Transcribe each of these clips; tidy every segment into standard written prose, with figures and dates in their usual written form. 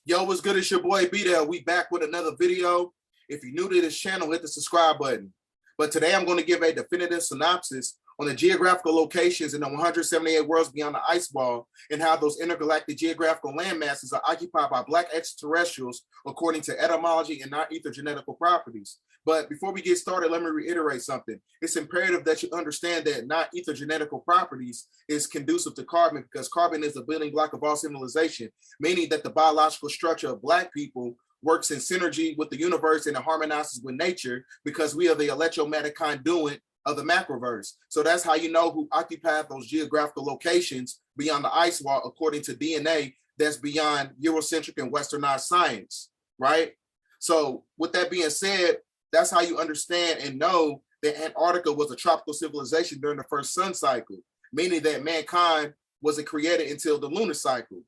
Yo, what's good? It's your boy B-Dell. We back with another video. If you're new to this channel, hit the subscribe button. But today I'm going to give a definitive synopsis on the geographical locations in the 178 worlds beyond the ice wall and how those intergalactic geographical landmasses are occupied by black extraterrestrials according to etymology and non-ether genetical properties. But before we get started, let me reiterate something. It's imperative that you understand that non-ether genetical properties is conducive to carbon because carbon is the building block of all civilization, meaning that the biological structure of black people works in synergy with the universe and it harmonizes with nature because we are the electromagnetic conduit of the macroverse. So that's how you know who occupied those geographical locations beyond the ice wall according to DNA that's beyond Eurocentric and Westernized science, right? So with that being said, that's how you understand and know that Antarctica was a tropical civilization during the first sun cycle, meaning that mankind wasn't created until the lunar cycle,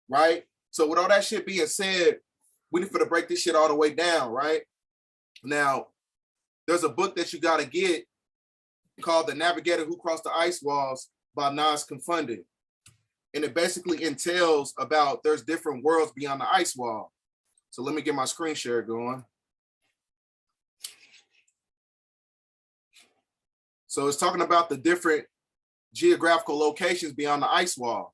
right? So with all that shit being said, we need to break this shit all the way down, right? Now, there's a book that you got to get called The Navigator Who Crossed the Ice Walls by Nas Confunded. And it basically entails about there's different worlds beyond the ice wall. So let me get my screen share going. So it's talking about the different geographical locations beyond the ice wall.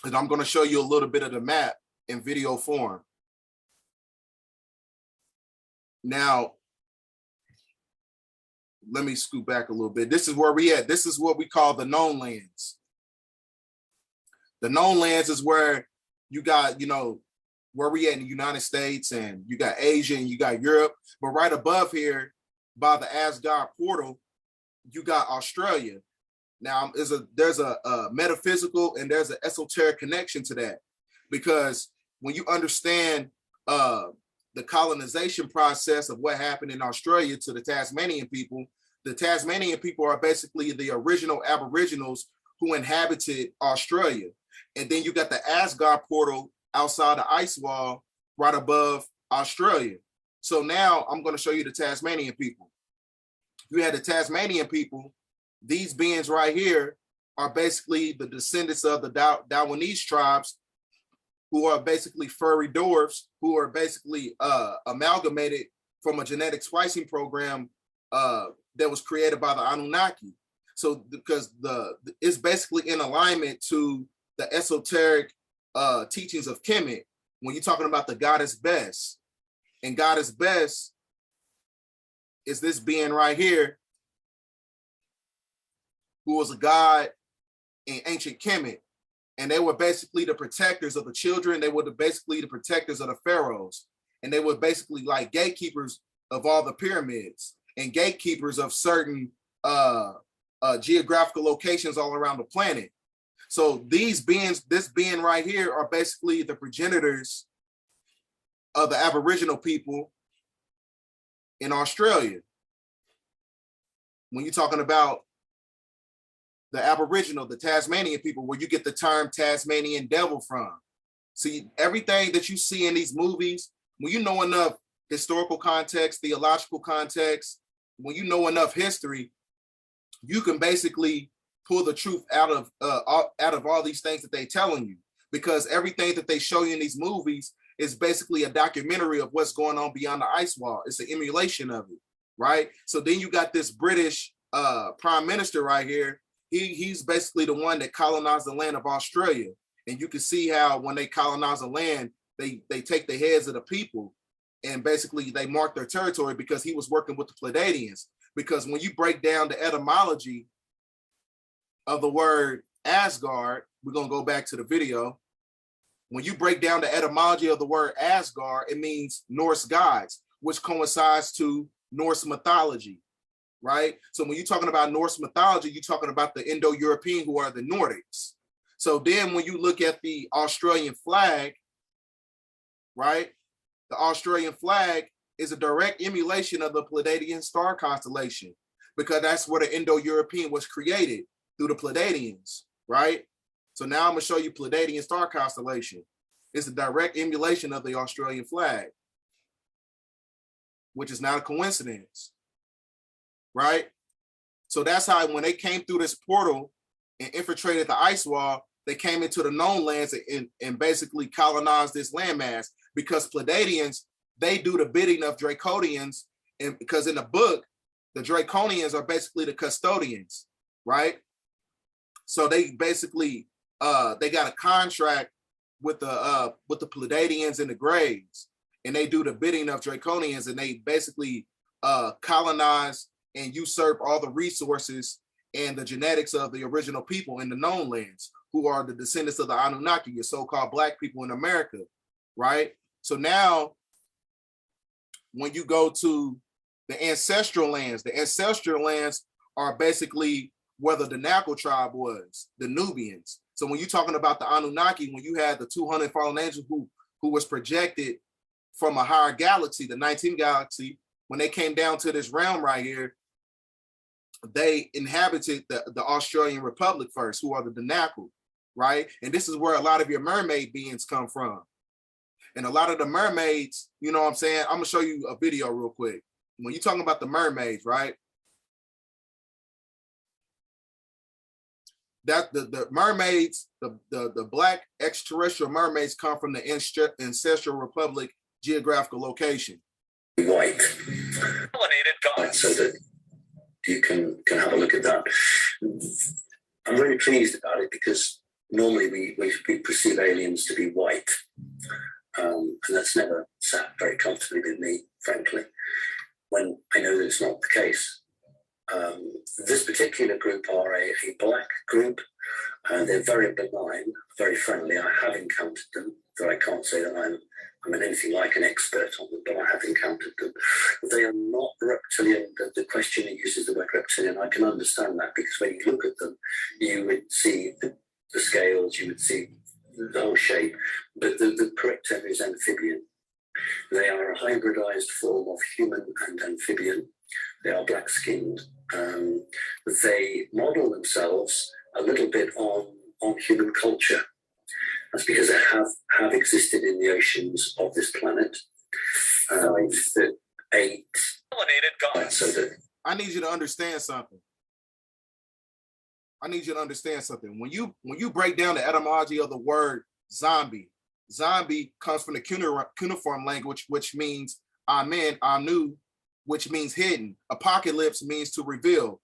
And I'm going to show you a little bit of the map in video form. Now, let me scoot back a little bit. This is where we at. This is what we call the known lands. The known lands is where you got, you know, where we at in the United States, and you got Asia and you got Europe. But right above here by the Asgard portal, you got Australia. Now, there's a metaphysical and there's an esoteric connection to that, because when you understand the colonization process of what happened in Australia to the Tasmanian people are basically the original Aboriginals who inhabited Australia. And then you got the Asgard portal outside the ice wall right above Australia. So now I'm going to show you the Tasmanian people. You had the Tasmanian people. These beings right here are basically the descendants of the Dawanese tribes, who are basically furry dwarfs, who are basically amalgamated from a genetic splicing program that was created by the Anunnaki. So because it's basically in alignment to the esoteric teachings of Kemet when you're talking about the goddess Bes. And goddess Bes is this being right here, who was a god in ancient Kemet. And they were basically the protectors of the children. They were basically the protectors of the pharaohs. And they were basically like gatekeepers of all the pyramids and gatekeepers of certain geographical locations all around the planet. So these beings, this being right here, are basically the progenitors of the Aboriginal people in Australia. When you're talking about the Aboriginal, the Tasmanian people, where you get the term Tasmanian devil from. See, everything that you see in these movies, when you know enough historical context, theological context, when you know enough history, you can basically pull the truth out of all these things that they're telling you, because everything that they show you in these movies is basically a documentary of what's going on beyond the ice wall. It's an emulation of it, right? So then you got this British prime minister right here. He's basically the one that colonized the land of Australia. And you can see how when they colonize the land, they take the heads of the people and basically they mark their territory, because he was working with the Pleiadians. Because when you break down the etymology of the word Asgard, we're going to go back to the video. When you break down the etymology of the word Asgard, it means Norse gods, which coincides to Norse mythology. Right? So when you're talking about Norse mythology, you're talking about the Indo-European, who are the Nordics. So then when you look at the Australian flag, right? The Australian flag is a direct emulation of the Pleiadian star constellation, because that's where the Indo-European was created, through the Pleiadians, right? So now I'm going to show you Pleiadian star constellation. It's a direct emulation of the Australian flag, which is not a coincidence. Right? So that's how when they came through this portal and infiltrated the ice wall, they came into the known lands and basically colonized this landmass, because Pleiadians, they do the bidding of Draconians, and because in the book, the Draconians are basically the custodians, right? So they basically they got a contract with the Pleiadians and the Greys, and they do the bidding of Draconians, and they basically colonize and usurp all the resources and the genetics of the original people in the known lands, who are the descendants of the Anunnaki, your so-called black people in America, right? So now, when you go to the ancestral lands are basically where the Danakil tribe was, the Nubians. So when you're talking about the Anunnaki, when you had the 200 fallen angels who was projected from a higher galaxy, the 19th galaxy, when they came down to this realm right here, they inhabited the Australian Republic first, who are the Danakil, right? And this is where a lot of your mermaid beings come from. And a lot of the mermaids, you know what I'm saying? I'm gonna show you a video real quick. When you're talking about the mermaids, right? That the mermaids, the black extraterrestrial mermaids come from the ancestral republic geographical location. White. Right, so that you can have a look at that. I'm really pleased about it because normally we perceive aliens to be white. And that's never sat very comfortably with me, frankly, when I know that it's not the case. This particular group are a black group. They're very benign, very friendly. I have encountered them, though I can't say that I'm anything like an expert on them, but I have encountered them. They are not reptilian. The questioner uses the word reptilian. I can understand that because when you look at them, you would see the scales, you would see the whole shape, but the correct term is amphibian. They are a hybridized form of human and amphibian. They are black-skinned. They model themselves a little bit on human culture. That's because they have existed in the oceans of this planet. I need you to understand something. When you break down the etymology of the word zombie comes from the cuneiform language, which means amen, anu, which means hidden. Apocalypse means to reveal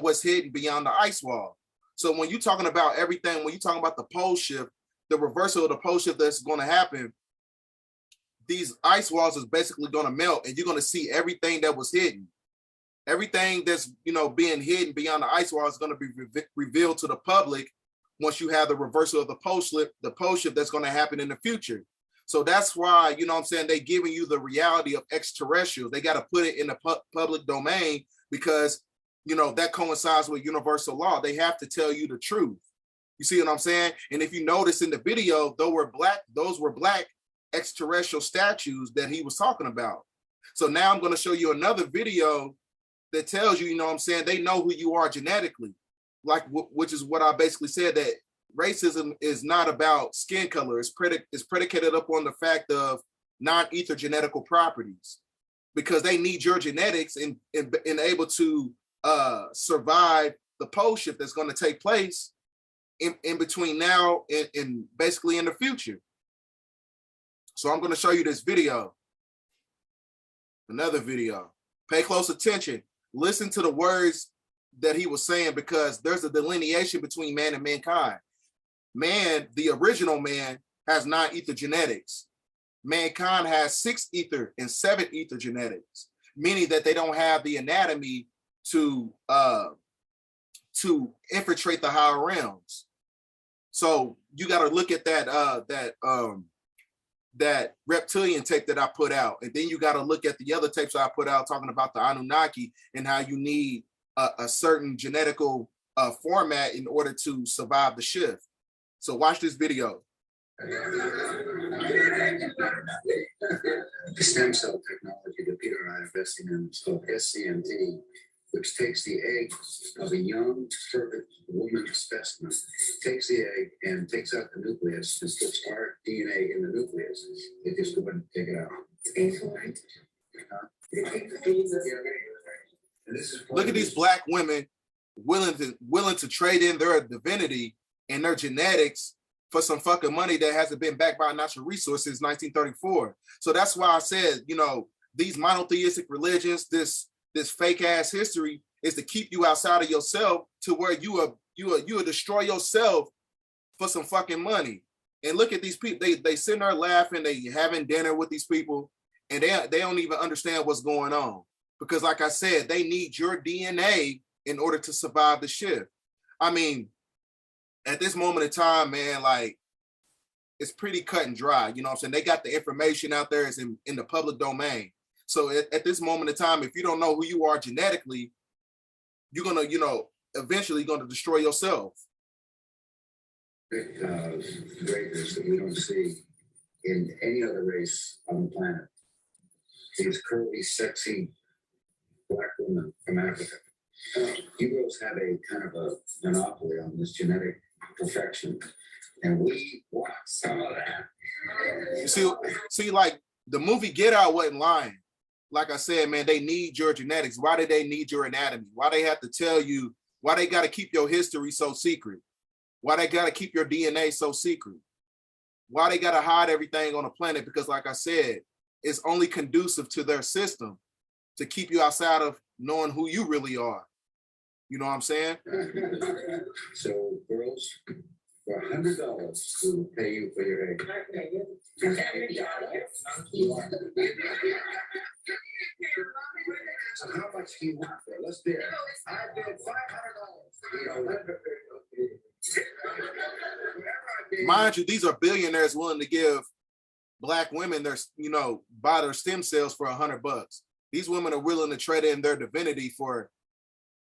what's hidden beyond the ice wall. So when you're talking about everything, when you're talking about the pole shift, the reversal of the pole shift that's going to happen, these ice walls is basically going to melt, and you're going to see everything that was hidden. Everything that's being hidden beyond the ice wall is going to be revealed to the public once you have the reversal of the pole shift that's going to happen in the future. So that's why, they're giving you the reality of extraterrestrials. They got to put it in the public domain because, that coincides with universal law. They have to tell you the truth. You see what I'm saying? And if you notice in the video, those were black extraterrestrial statues that he was talking about. So now I'm going to show you another video that tells you, they know who you are genetically, which is what I basically said, that racism is not about skin color. It's predicated upon the fact of non-ether genetical properties, because they need your genetics and able to survive the pole shift that's going to take place in between now and basically in the future. So I'm going to show you this video, another video. Pay close attention. Listen to the words that he was saying, because there's a delineation between man and mankind. Man, the original man, has 9 ether genetics. Mankind has 6 ether and 7 ether genetics, meaning that they don't have the anatomy to infiltrate the higher realms. So you got to look at that reptilian tape that I put out, and then you got to look at the other tapes that I put out talking about the Anunnaki and how you need a certain genetical format in order to survive the shift. So watch this video. The stem cell technology that Peter and I are investing in is called SCMD, which takes the egg of a young, fertile woman specimen, takes the egg and takes out the nucleus and puts our DNA in the nucleus. They just go ahead and take it out. Look at these black women willing to trade in their divinity and their genetics for some fucking money that hasn't been backed by natural resources since 1934. So that's why I said, you know, these monotheistic religions, this fake ass history is to keep you outside of yourself to where you will destroy yourself for some fucking money. And look at these people, they sitting there laughing, they having dinner with these people, and they don't even understand what's going on. Because like I said, they need your DNA in order to survive the shift. I mean, at this moment in time, man, like, it's pretty cut and dry. You know what I'm saying? They got the information out there, it's in the public domain. So at this moment in time, if you don't know who you are genetically, you're gonna, you know, eventually gonna destroy yourself. Greatness that we don't see in any other race on the planet. These curvy, sexy Black women from Africa. You girls have a kind of a monopoly on this genetic perfection, and we want some of that. You see, like the movie Get Out wasn't lying. Like I said, man, they need your genetics. Why do they need your anatomy? Why they have to tell you? Why they got to keep your history so secret? Why they got to keep your DNA so secret? Why they got to hide everything on the planet? Because like I said, it's only conducive to their system to keep you outside of knowing who you really are. You know what I'm saying? So girls, for $100, we'll pay you for your egg. So how much do you want for it? Let's bid. I bid $500. Mind you, these are billionaires willing to give Black women their, you know, buy their stem cells for $100. These women are willing to trade in their divinity for,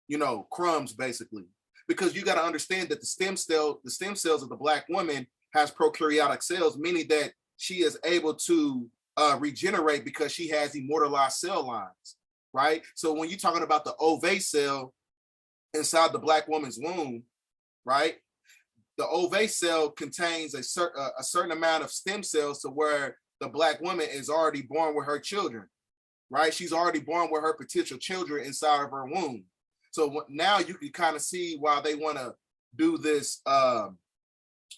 you know, crumbs, basically. Because you got to understand that the stem cells of the Black woman has prokaryotic cells, meaning that she is able to regenerate because she has immortalized cell lines, right? So when you're talking about the ovate cell inside the Black woman's womb, right? The ovate cell contains a certain amount of stem cells to where the Black woman is already born with her children, right? She's already born with her potential children inside of her womb. So now you can kind of see why they want to do this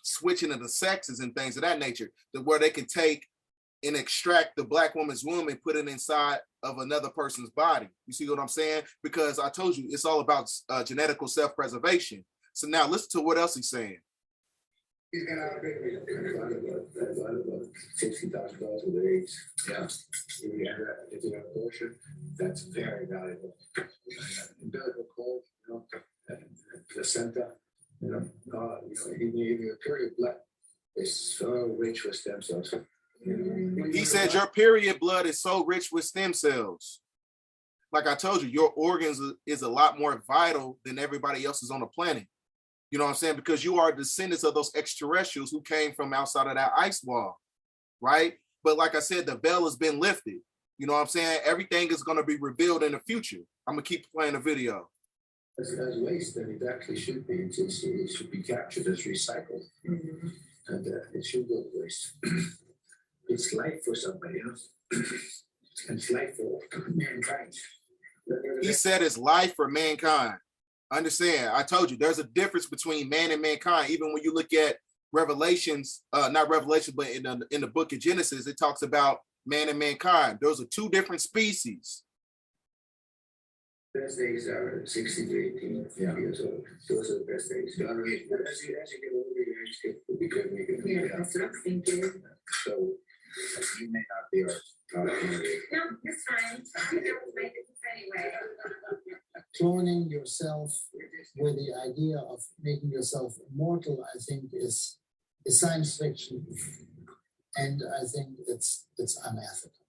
switching of the sexes and things of that nature, to where they can take and extract the Black woman's womb and put it inside of another person's body. You see what I'm saying? Because I told you, it's all about genetical self-preservation. So now listen to what else he's saying. He's gonna $50,000 with eggs. Yeah. If you have abortion, that's very valuable. Umbilical cord, you know, placenta, you know, even your period blood is so rich with stem cells. He said your period blood is so rich with stem cells. Like I told you, your organs is a lot more vital than everybody else's on the planet. You know what I'm saying? Because you are descendants of those extraterrestrials who came from outside of that ice wall, right? But like I said, the veil has been lifted. You know what I'm saying? Everything is going to be revealed in the future. I'm going to keep playing the video. As waste, then it actually should be. It should be captured as recycled. Mm-hmm. And it should go to waste. It's life for somebody else. It's life for mankind. He said it's life for mankind. Understand, I told you there's a difference between man and mankind. Even when you look at Revelations, not Revelation, but in the book of Genesis, it talks about man and mankind. Those are two different species. Best days are 60 to 18 years old. Those are the best days. As you get older, your age will be good. Yeah, that's what I'm thinking. So you may not be our top candidate. No, it's fine. I don't make it anyway. Cloning yourself with the idea of making yourself immortal, I think, is science fiction, and I think it's unethical.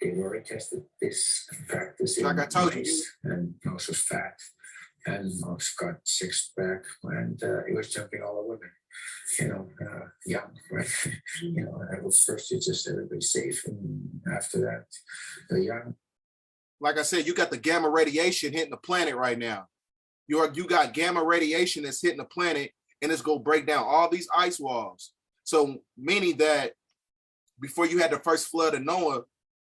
They've already tested this practice like I told you, and Mouse was fat, and Mouse got six pack, and he was jumping all the women, young, right? First it's just everybody safe, and after that, the young. Like I said, you got the gamma radiation hitting the planet right now. You got gamma radiation that's hitting the planet, and it's going to break down all these ice walls. So meaning that before you had the first flood of Noah,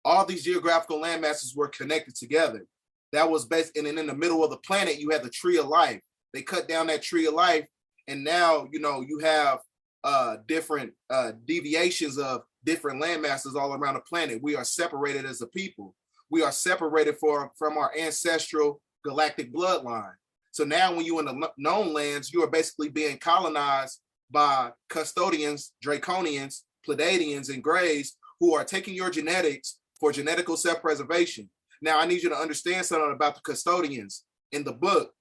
all these geographical landmasses were connected together. That was based, and then in the middle of the planet, you had the tree of life. They cut down that tree of life, And now, you know, you have different deviations of different landmasses all around the planet. We are separated as a people. We are separated from our ancestral galactic bloodline. So now when you're in the known lands, you are basically being colonized by custodians, draconians, Pleiadians, and Greys who are taking your genetics for genetical self-preservation. Now I need you to understand something about the custodians. In the book,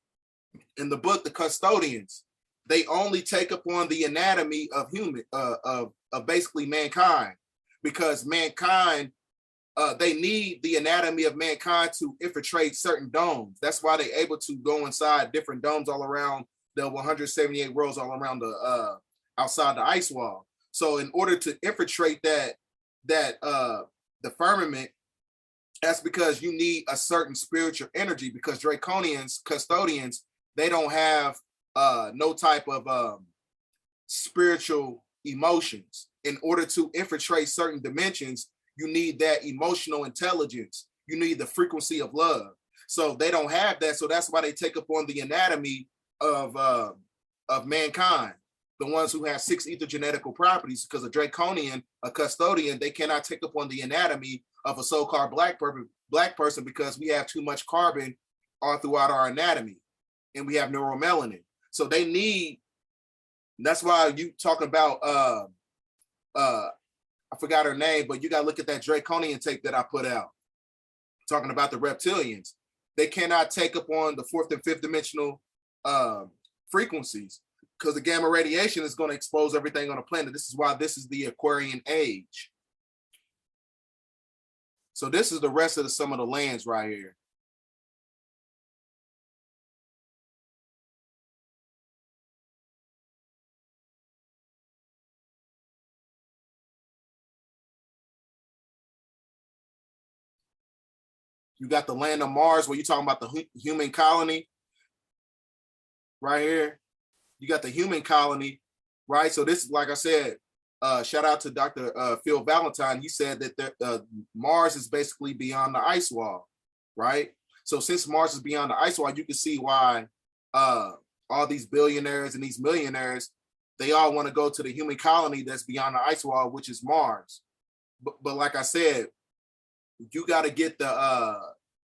the custodians, they only take upon the anatomy of basically mankind, because mankind, they need the anatomy of mankind to infiltrate certain domes. That's why they're able to go inside different domes all around the 178 worlds, all around the outside the ice wall. So in order to infiltrate the firmament, that's because you need a certain spiritual energy, because draconians, custodians, they don't have no type of spiritual emotions. In order to infiltrate certain dimensions, you need that emotional intelligence. You need the frequency of love. So they don't have that. So that's why they take upon the anatomy of mankind, the ones who have 6 ether genetical properties, because a draconian, a custodian, they cannot take upon the anatomy of a so-called black person, because we have too much carbon all throughout our anatomy, and we have neuromelanin. So they need, that's why you talking about I forgot her name, but you got to look at that draconian tape that I put out talking about the reptilians. They cannot take up on the 4th and 5th dimensional frequencies, because the gamma radiation is going to expose everything on the planet. This is why this is the Aquarian age. So this is the rest of some of the lands right here. You got the land of Mars, where you're talking about the human colony right here. You got the human colony, right? So this is, like I said, shout out to Dr. Phil Valentine. He said that Mars is basically beyond the ice wall, right? So since Mars is beyond the ice wall, you can see why all these billionaires and these millionaires, they all want to go to the human colony that's beyond the ice wall, which is Mars. But like I said, you got to get the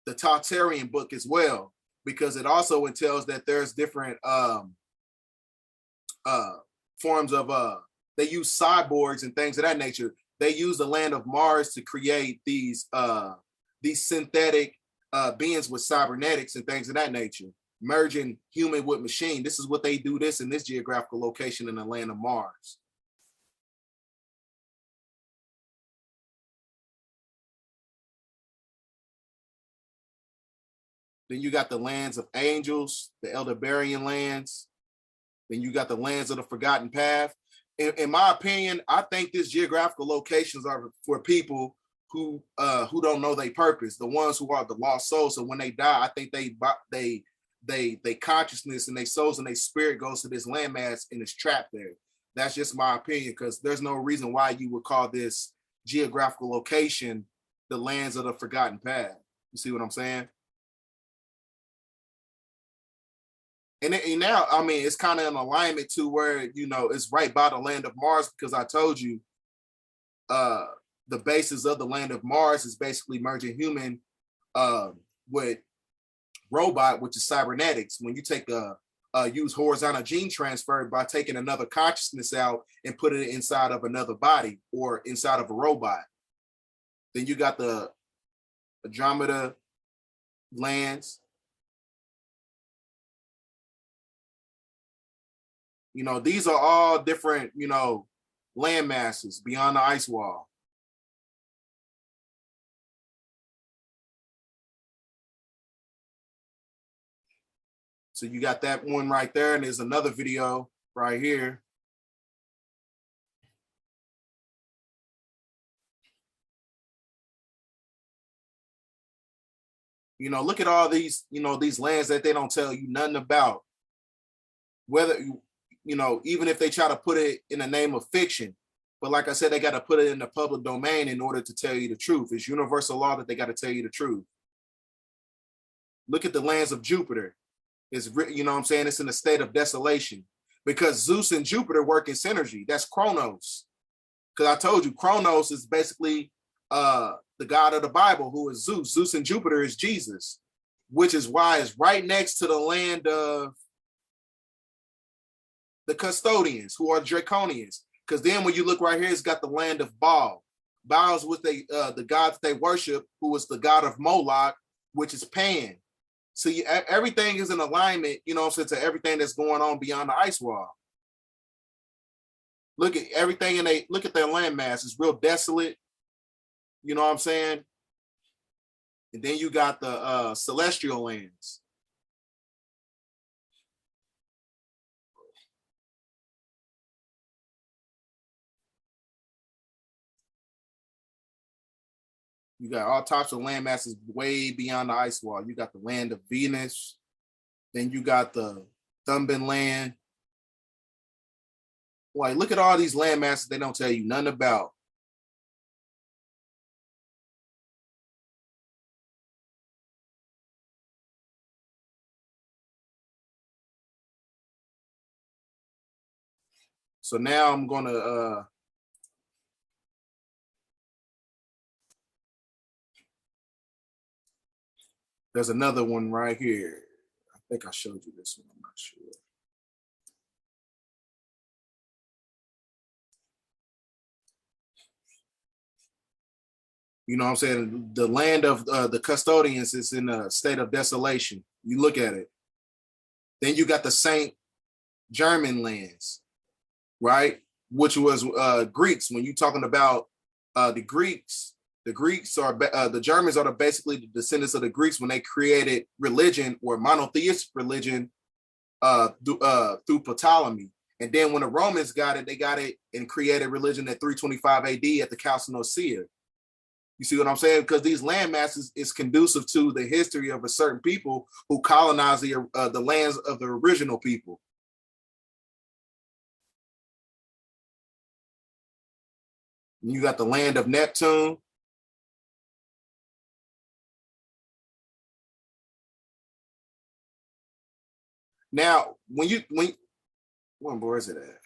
Tartarian book as well, because it also entails that there's different forms of they use cyborgs and things of that nature. They use the land of Mars to create these synthetic beings with cybernetics and things of that nature, merging human with machine. This is what they do this in this geographical location in the land of Mars. Then you got the lands of angels, the Elderbarian lands. Then you got the lands of the forgotten path. In my opinion, I think these geographical locations are for people who don't know their purpose, the ones who are the lost souls. So when they die, I think they consciousness and their souls and their spirit goes to this landmass and is trapped there. That's just my opinion, because there's no reason why you would call this geographical location the lands of the forgotten path. You see what I'm saying? And now, I mean, it's kind of in alignment to where, you know, it's right by the land of Mars, because I told you the basis of the land of Mars is basically merging human with robot, which is cybernetics. When you take use horizontal gene transfer by taking another consciousness out and put it inside of another body or inside of a robot. Then you got the Andromeda lands. You know, these are all different, you know, land masses beyond the ice wall. So you got that one right there, and there's another video right here. You know, look at all these, you know, these lands that they don't tell you nothing about. Whether you know, even if they try to put it in the name of fiction. But like I said, they got to put it in the public domain in order to tell you the truth. It's universal law that they got to tell you the truth. Look at the lands of Jupiter. It's, you know what I'm saying? It's in a state of desolation. because Zeus and Jupiter work in synergy. That's Chronos. Because I told you, Chronos is basically the god of the Bible, who is Zeus. Zeus and Jupiter is Jesus, which is why it's right next to the land of the custodians, who are Draconians. Because then when you look right here, it's got the land of Baal. Baal is with the god that they worship, who is the god of Moloch, which is Pan. So everything is in alignment, you know, to everything that's going on beyond the ice wall. Look at everything look at their landmass. It's real desolate. You know what I'm saying? And then you got the celestial lands. You got all types of land masses way beyond the ice wall. You got the land of Venus. Then you got the Thumban land. Boy, look at all these land masses they don't tell you nothing about. So now I'm going to there's another one right here. I think I showed you this one. I'm not sure. You know what I'm saying? The land of the custodians is in a state of desolation. You look at it. Then you got the Saint German lands, right? Which was Greeks. When you're talking about the Greeks are the Germans are basically the descendants of the Greeks when they created religion or monotheistic religion through Ptolemy. And then when the Romans got it, they got it and created religion at 325 AD at the Council of Nicaea. You see what I'm saying? Because these land masses is conducive to the history of a certain people who colonized the lands of the original people. You got the land of Neptune. Now, where is it at?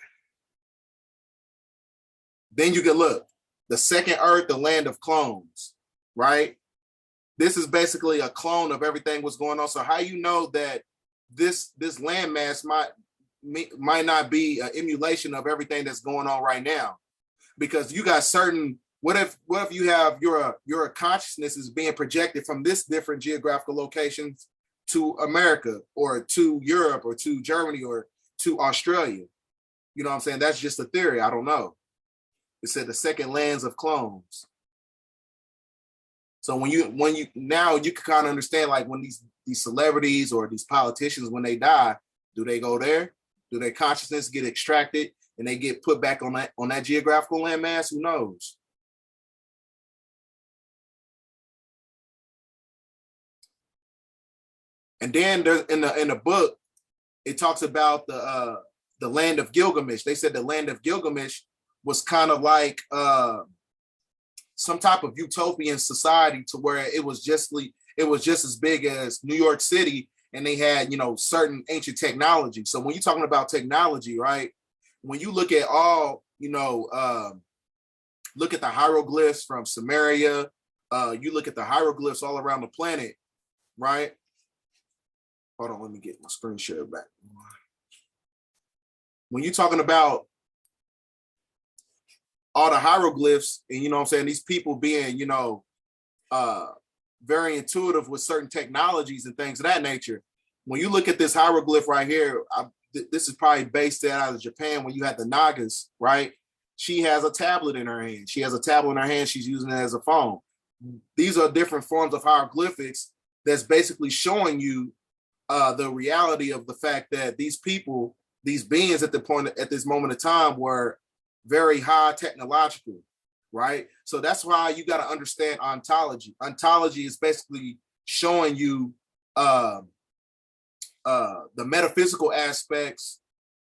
Then you can look. The second Earth, the land of clones, right? This is basically a clone of everything what's going on. So how you know that this landmass might not be an emulation of everything that's going on right now? Because you got certain, what if you have your consciousness is being projected from this different geographical locations to America or to Europe or to Germany or to Australia? You know what I'm saying? That's just a theory. I don't know. It said the second lands of clones. So when you now you can kind of understand, like, when these celebrities or these politicians, when they die, do they go there? Do their consciousness get extracted and they get put back on that geographical landmass? Who knows? And then there's in the book, it talks about the land of Gilgamesh. They said the land of Gilgamesh was kind of like some type of utopian society, to where it was just as big as New York City, and they had, you know, certain ancient technology. So when you're talking about technology, right? When you look at all, you know, look at the hieroglyphs from Sumeria, you look at the hieroglyphs all around the planet, right? Hold on, let me get my screen share back. When you're talking about all the hieroglyphs, and you know what I'm saying, these people being, you know, very intuitive with certain technologies and things of that nature. When you look at this hieroglyph right here, this is probably based out of Japan, when you had the Nagas, right? She has a tablet in her hand. She's using it as a phone. These are different forms of hieroglyphics that's basically showing you the reality of the fact that these people, these beings at this moment of time, were very high technological, right? So that's why you got to understand ontology. Ontology is basically showing you the metaphysical aspects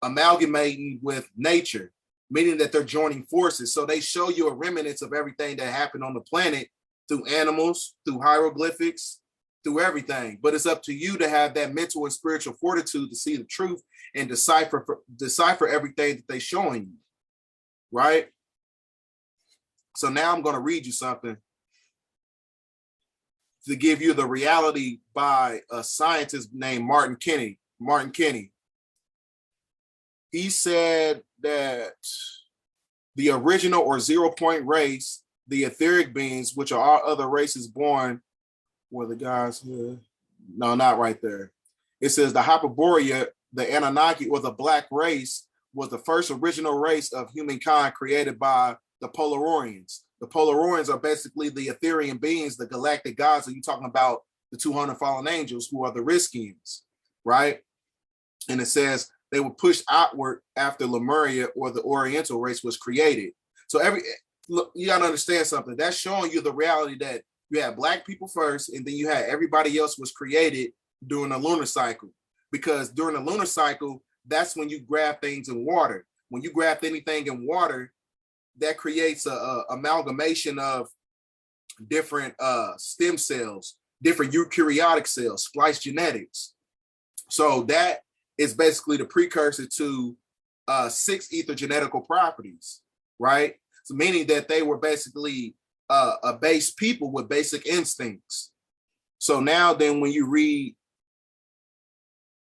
amalgamating with nature, meaning that they're joining forces. So they show you a remnants of everything that happened on the planet through animals, through hieroglyphics, through everything, but it's up to you to have that mental and spiritual fortitude to see the truth and decipher everything that they're showing you, right? So now I'm going to read you something to give you the reality by a scientist named Martin Kenny. He said that the original or 0-point race, the etheric beings, which are all other races born, were the guys here. No, not right there. It says the Hyperborea, the Anunnaki, or the black race, was the first original race of humankind created by the Polarians. The Polarians are basically the Ethereal beings, the galactic gods. Are you talking about the 200 fallen angels, who are the Riskians, right? And it says they were pushed outward after Lemuria, or the Oriental race, was created. So you got to understand something. That's showing you the reality that you had black people first, and then you had everybody else was created during the lunar cycle. Because during the lunar cycle, that's when you grab things in water. When you grab anything in water, that creates a amalgamation of different stem cells, different eukaryotic cells, splice genetics. So that is basically the precursor to 6 ethergenetical properties, right? So meaning that they were basically a base people with basic instincts. So now then when you read,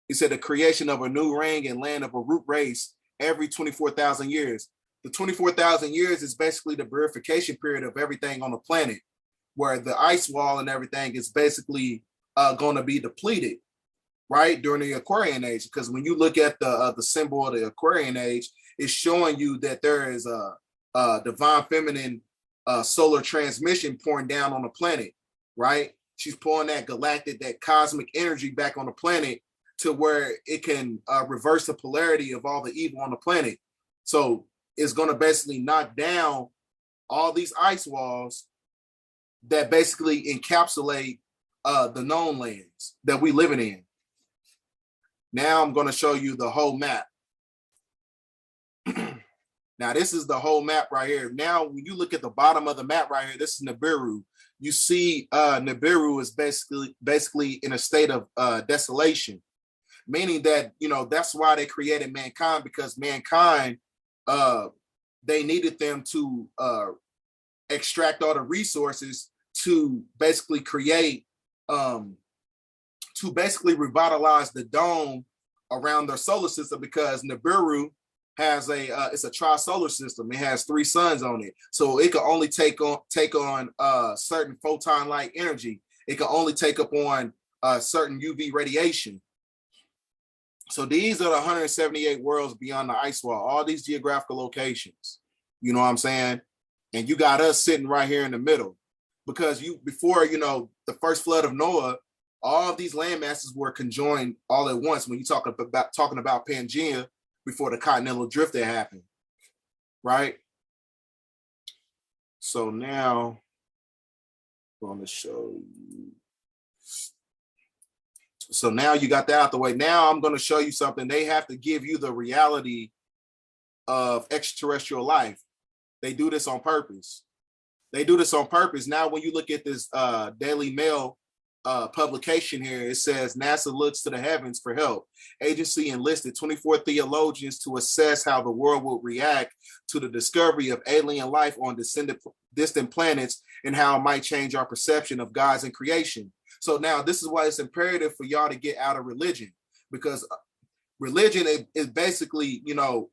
he said the creation of a new ring and land of a root race every 24,000 years. The 24,000 years is basically the verification period of everything on the planet, where the ice wall and everything is basically going to be depleted, right, during the Aquarian age. Because when you look at the symbol of the Aquarian age, it's showing you that there is a divine feminine solar transmission pouring down on the planet, right? She's pouring that galactic, that cosmic energy back on the planet to where it can reverse the polarity of all the evil on the planet. So it's going to basically knock down all these ice walls that basically encapsulate the known lands that we living in. Now I'm going to show you the whole map. Now this is the whole map right here. Now when you look at the bottom of the map right here, this is Nibiru. You see Nibiru is basically in a state of desolation, meaning that, you know, that's why they created mankind, because mankind, they needed them to extract all the resources to basically create, to basically revitalize the dome around their solar system, because Nibiru has it's a tri-solar system. It has 3 suns on it, so it can only take on certain photon light energy. It can only take up on certain UV radiation. So these are the 178 worlds beyond the ice wall, all these geographical locations. You know what I'm saying? And you got us sitting right here in the middle, because before, you know, the first flood of Noah, all of these land masses were conjoined all at once. When you talking about Pangea, before the continental drift that happened, right? So now I'm going to show you. So now you got that out the way. Now I'm going to show you something. They have to give you the reality of extraterrestrial life. They do this on purpose. Now, when you look at this Daily Mail publication here, it says NASA looks to the heavens for help. Agency enlisted 24 theologians to assess how the world will react to the discovery of alien life on distant planets and how it might change our perception of God's and creation. So now this is why it's imperative for y'all to get out of religion, because religion is basically, you know,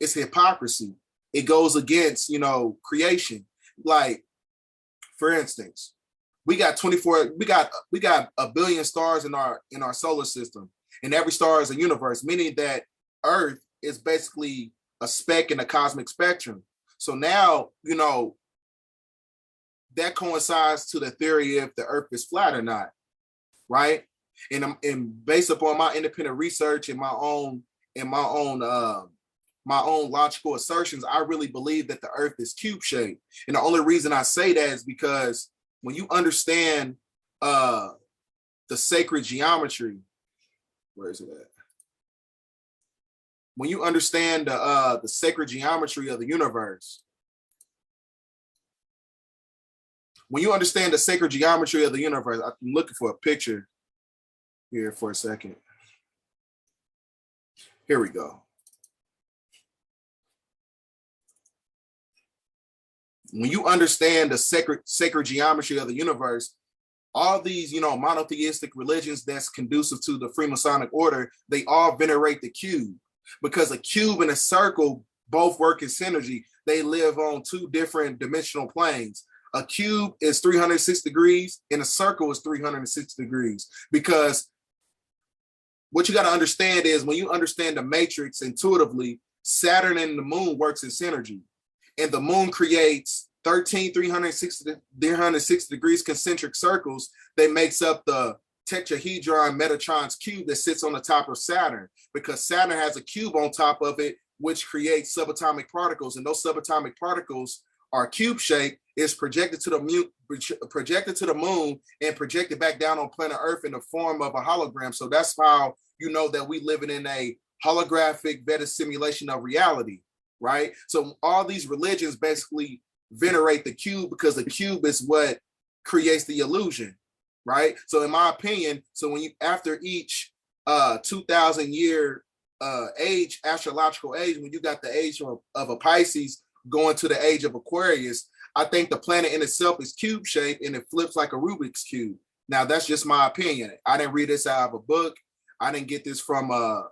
it's hypocrisy. It goes against, you know, creation. Like, for instance, we got 1 billion stars in our solar system, and every star is a universe, meaning that Earth is basically a speck in the cosmic spectrum. So now, you know, that coincides to the theory if the Earth is flat or not, right? And based upon my independent research and my own logical assertions, I really believe that the Earth is cube shaped. And the only reason I say that is because when you understand the sacred geometry, where is it at? When you understand the sacred geometry of the universe, when you understand the sacred geometry of the universe, I'm looking for a picture here for a second. Here we go. When you understand the sacred geometry of the universe, all these, monotheistic religions that's conducive to the Freemasonic order, they all venerate the cube, because a cube and a circle both work in synergy. They live on two different dimensional planes. A cube is 360 degrees and a circle is 360 degrees, because what you got to understand is when you understand the matrix intuitively, Saturn and the moon works in synergy, and the moon creates 13 360 degrees concentric circles that makes up the tetrahedron Metatron's cube that sits on the top of Saturn, because Saturn has a cube on top of it, which creates subatomic particles, and those subatomic particles are cube shaped, is projected to the moon and projected back down on planet Earth in the form of a hologram. So that's how you know that we living in a holographic Vedic simulation of reality, right? So all these religions basically venerate the cube, because the cube is what creates the illusion, right? So in my opinion, so when you, after each 2,000 year age, astrological age, when you got the age of a Pisces going to the age of Aquarius, I think the planet in itself is cube shaped and it flips like a Rubik's cube. Now that's just my opinion. I didn't read this out of a book. I didn't get this from a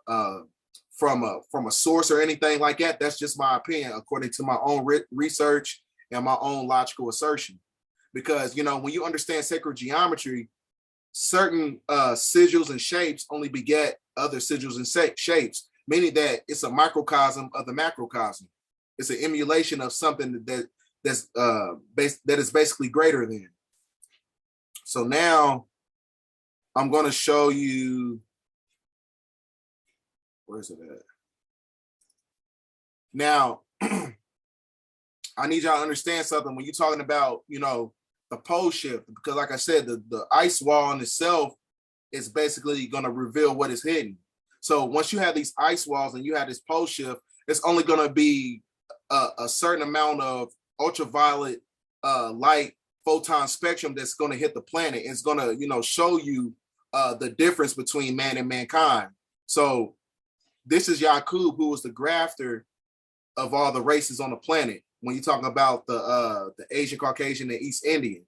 source or anything like that. That's just my opinion according to my own research and my own logical assertion. Because when you understand sacred geometry, certain sigils and shapes only beget other sigils and shapes, meaning that it's a microcosm of the macrocosm. It's an emulation of something that is basically greater than. So now I'm going to show you, where is it at? Now, I need y'all to understand something when you're talking about, the pole shift, because like I said, the ice wall in itself is basically going to reveal what is hidden. So once you have these ice walls and you have this pole shift, it's only going to be a certain amount of ultraviolet light photon spectrum that's going to hit the planet. It's going to, show you the difference between man and mankind. So this is Yakub, who was the grafter of all the races on the planet. When you talk about the Asian, Caucasian, and East Indian,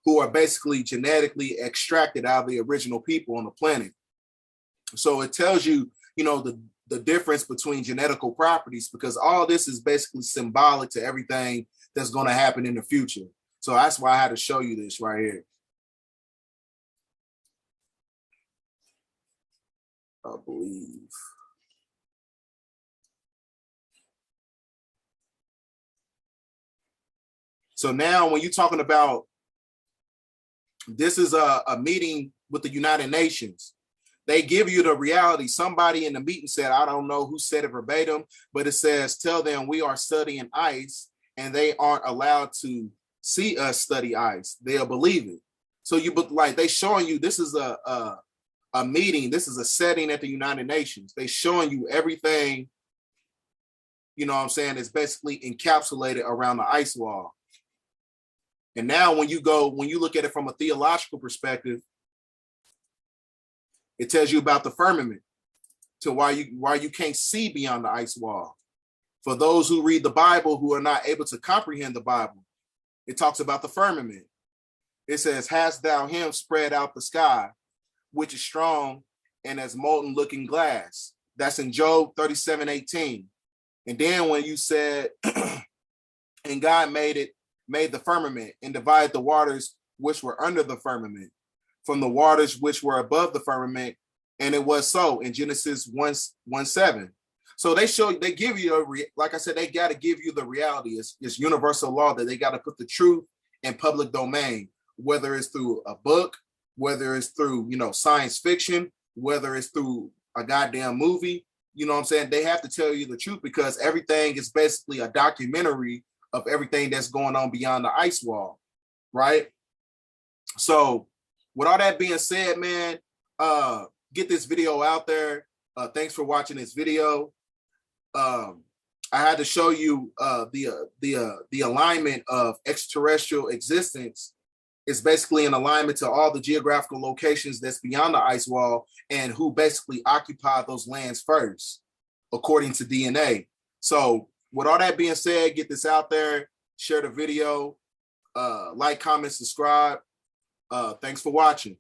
who are basically genetically extracted out of the original people on the planet. So it tells you, the difference between genetical properties, because all this is basically symbolic to everything that's going to happen in the future. So that's why I had to show you this right here. I believe. So now when you're talking about, this is a meeting with the United Nations. They give you the reality. Somebody in the meeting said, I don't know who said it verbatim, but it says, tell them we are studying ice and they aren't allowed to see us study ice. They'll believe it. So they showing you this is a meeting. This is a setting at the United Nations. They showing you everything, it's basically encapsulated around the ice wall. And now when you look at it from a theological perspective, it tells you about the firmament, to why you can't see beyond the ice wall. For those who read the Bible who are not able to comprehend the Bible, it talks about the firmament. It says, hast thou him spread out the sky, which is strong and as molten looking glass. That's in Job 37:18. And then when you said, and God made the firmament and divided the waters which were under the firmament from the waters which were above the firmament, and it was so in Genesis 1:7. So they give you like I said, they got to give you the reality. It's universal law that they got to put the truth in public domain, whether it's through a book, whether it's through science fiction, whether it's through a goddamn movie. They have to tell you the truth, because everything is basically a documentary of everything that's going on beyond the ice wall, right? So with all that being said, man, get this video out there. Thanks for watching this video. I had to show you the alignment of extraterrestrial existence is basically in alignment to all the geographical locations that's beyond the ice wall and who basically occupied those lands first, according to DNA. So with all that being said, get this out there, share the video, like, comment, subscribe. Thanks for watching.